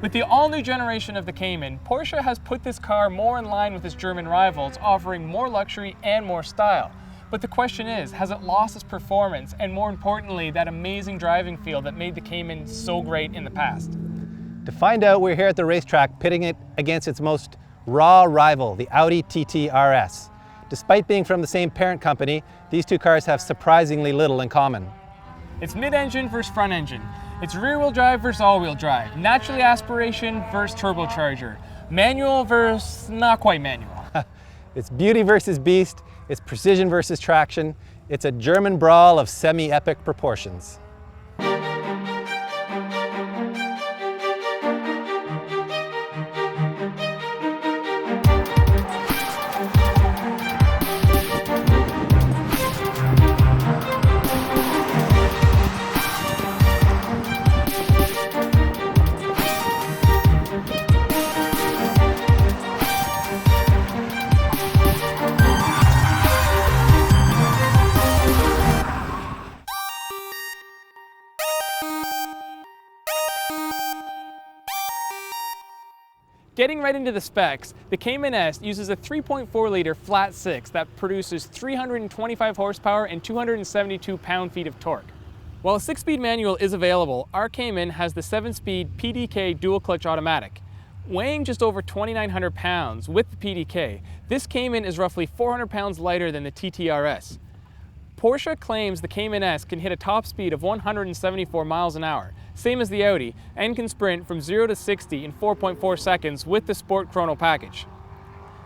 With the all-new generation of the Cayman, Porsche has put this car more in line with its German rivals, offering more luxury and more style. But the question is, has it lost its performance and, more importantly, that amazing driving feel that made the Cayman so great in the past? To find out, we're here at the racetrack pitting it against its most raw rival, the Audi TT RS. Despite being from the same parent company, these two cars have surprisingly little in common. It's mid-engine versus front engine. It's rear-wheel drive versus all-wheel drive. Naturally aspiration versus turbocharger. Manual versus not quite manual. It's beauty versus beast. It's precision versus traction. It's a German brawl of semi-epic proportions. Getting right into the specs, the Cayman S uses a 3.4-liter flat six that produces 325 horsepower and 272 pound-feet of torque. While a 6-speed manual is available, our Cayman has the 7-speed PDK dual-clutch automatic. Weighing just over 2,900 pounds with the PDK, this Cayman is roughly 400 pounds lighter than the TT RS. Porsche claims the Cayman S can hit a top speed of 174 miles an hour, same as the Audi, and can sprint from 0 to 60 in 4.4 seconds with the Sport Chrono package.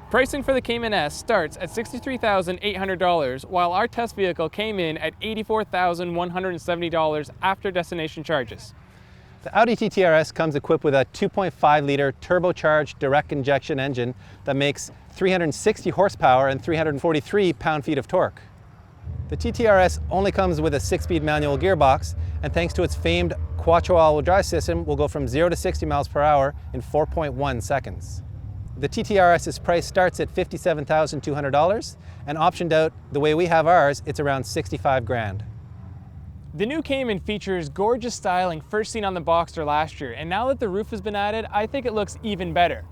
Pricing for the Cayman S starts at $63,800, while our test vehicle came in at $84,170 after destination charges. The Audi TT RS comes equipped with a 2.5-liter turbocharged direct injection engine that makes 360 horsepower and 343 pound-feet of torque. The TT RS only comes with a 6-speed manual gearbox, and thanks to its famed Quattro all-wheel drive system, will go from 0 to 60 miles per hour in 4.1 seconds. The TT RS's price starts at $57,200, and optioned out the way we have ours, it's around 65 grand. The new Cayman features gorgeous styling first seen on the Boxster last year, and now that the roof has been added, I think it looks even better.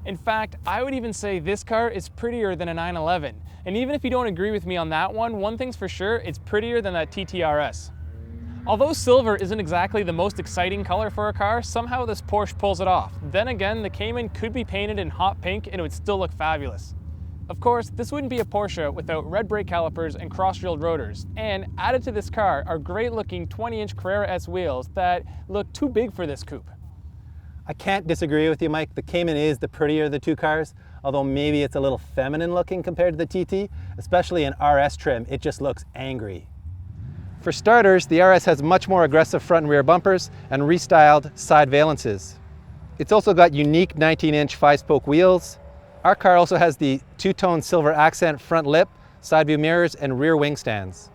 In fact, I would even say this car is prettier than a 911. And even if you don't agree with me on that one thing's for sure, it's prettier than that TT RS. Although silver isn't exactly the most exciting color for a car, somehow this Porsche pulls it off. Then again, the Cayman could be painted in hot pink and it would still look fabulous. Of course, this wouldn't be a Porsche without red brake calipers and cross-drilled rotors. And added to this car are great-looking 20-inch Carrera S wheels that look too big for this coupe. I can't disagree with you, Mike. The Cayman is the prettier of the two cars, although maybe it's a little feminine looking compared to the TT, especially in RS trim, it just looks angry. For starters, the RS has much more aggressive front and rear bumpers and restyled side valances. It's also got unique 19-inch 5-spoke wheels. Our car also has the two-tone silver accent front lip, side view mirrors, and rear wing stands.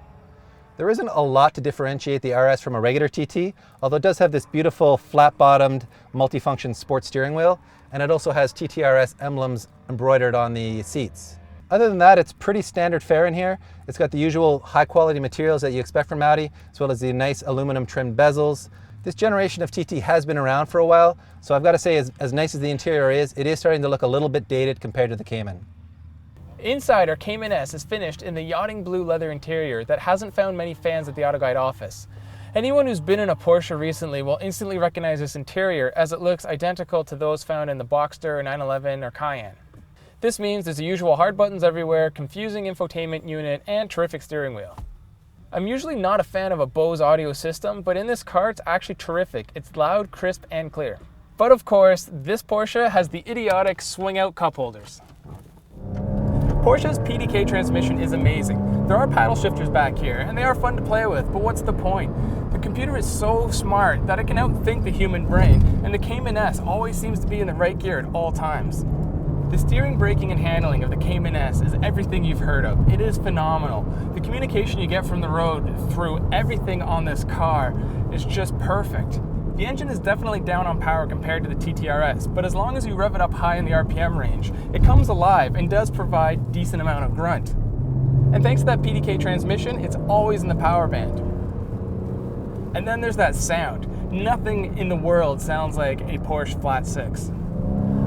There isn't a lot to differentiate the RS from a regular TT, although it does have this beautiful flat-bottomed multifunction sports steering wheel, and it also has TT RS emblems embroidered on the seats. Other than that, it's pretty standard fare in here. It's got the usual high-quality materials that you expect from Audi, as well as the nice aluminum trimmed bezels. This generation of TT has been around for a while, so I've got to say, as nice as the interior is, it is starting to look a little bit dated compared to the Cayman. Inside, our Cayman S is finished in the yachting blue leather interior that hasn't found many fans at the AutoGuide office. Anyone who's been in a Porsche recently will instantly recognize this interior as it looks identical to those found in the Boxster, 911, or Cayenne. This means there's the usual hard buttons everywhere, confusing infotainment unit, and terrific steering wheel. I'm usually not a fan of a Bose audio system, but in this car it's actually terrific. It's loud, crisp, and clear. But of course, this Porsche has the idiotic swing-out cup holders. Porsche's PDK transmission is amazing. There are paddle shifters back here, and they are fun to play with, but what's the point? The computer is so smart that it can outthink the human brain, and the Cayman S always seems to be in the right gear at all times. The steering, braking, and handling of the Cayman S is everything you've heard of. It is phenomenal. The communication you get from the road through everything on this car is just perfect. The engine is definitely down on power compared to the TT RS, but as long as you rev it up high in the RPM range, it comes alive and does provide a decent amount of grunt. And thanks to that PDK transmission, it's always in the power band. And then there's that sound. Nothing in the world sounds like a Porsche flat six.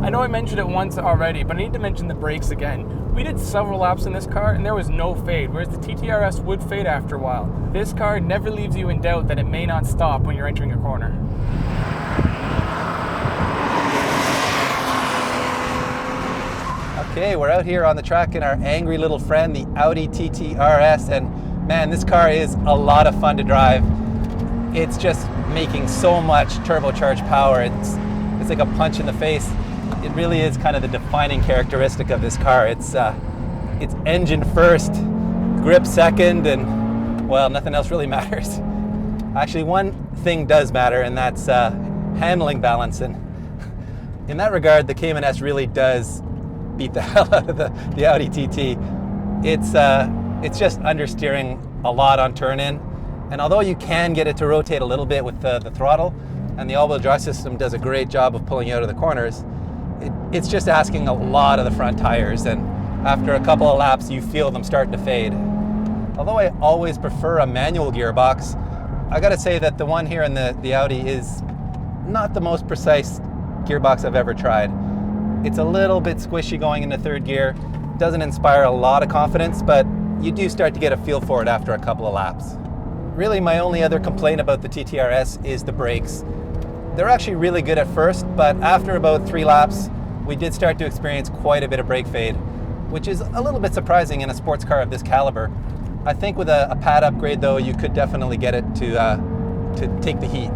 I know I mentioned it once already, but I need to mention the brakes again. We did several laps in this car and there was no fade, whereas the TT RS would fade after a while. This car never leaves you in doubt that it may not stop when you're entering a corner. Okay, we're out here on the track in our angry little friend, the Audi TT RS, and man, this car is a lot of fun to drive. It's just making so much turbocharged power. It's like a punch in the face. It really is kind of the defining characteristic of this car. It's engine first, grip second, and well, nothing else really matters. Actually, one thing does matter, and that's handling balance. And in that regard, the Cayman S really does beat the hell out of the Audi TT. It's just understeering a lot on turn-in, and although you can get it to rotate a little bit with the throttle, and the all-wheel drive system does a great job of pulling you out of the corners, it's just asking a lot of the front tires, and after a couple of laps you feel them starting to fade. Although I always prefer a manual gearbox, I gotta say that the one here in the Audi is not the most precise gearbox I've ever tried. It's a little bit squishy going into third gear, doesn't inspire a lot of confidence, but you do start to get a feel for it after a couple of laps. Really, my only other complaint about the TT RS is the brakes. They're actually really good at first, but after about 3 laps, we did start to experience quite a bit of brake fade, which is a little bit surprising in a sports car of this caliber. I think with a pad upgrade though, you could definitely get it to take the heat.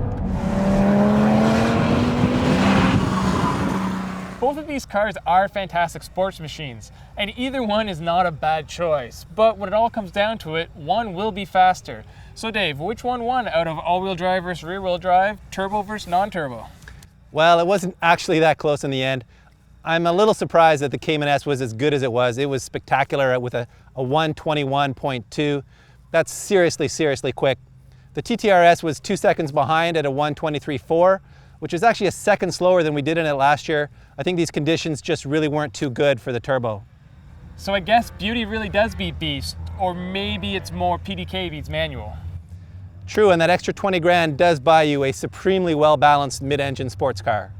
Both of these cars are fantastic sports machines, and either one is not a bad choice. But when it all comes down to it, one will be faster. So Dave, which one won out of all-wheel drive versus rear-wheel drive, turbo versus non-turbo? Well, it wasn't actually that close in the end. I'm a little surprised that the Cayman S was as good as it was. It was spectacular with a 1:21.2. That's seriously quick. The TT RS was 2 seconds behind at a 1:23.4, which is actually a second slower than we did in it last year. I think these conditions just really weren't too good for the turbo. So I guess beauty really does beat beast, or maybe it's more PDK beats manual. True, and that extra 20 grand does buy you a supremely well-balanced mid-engine sports car.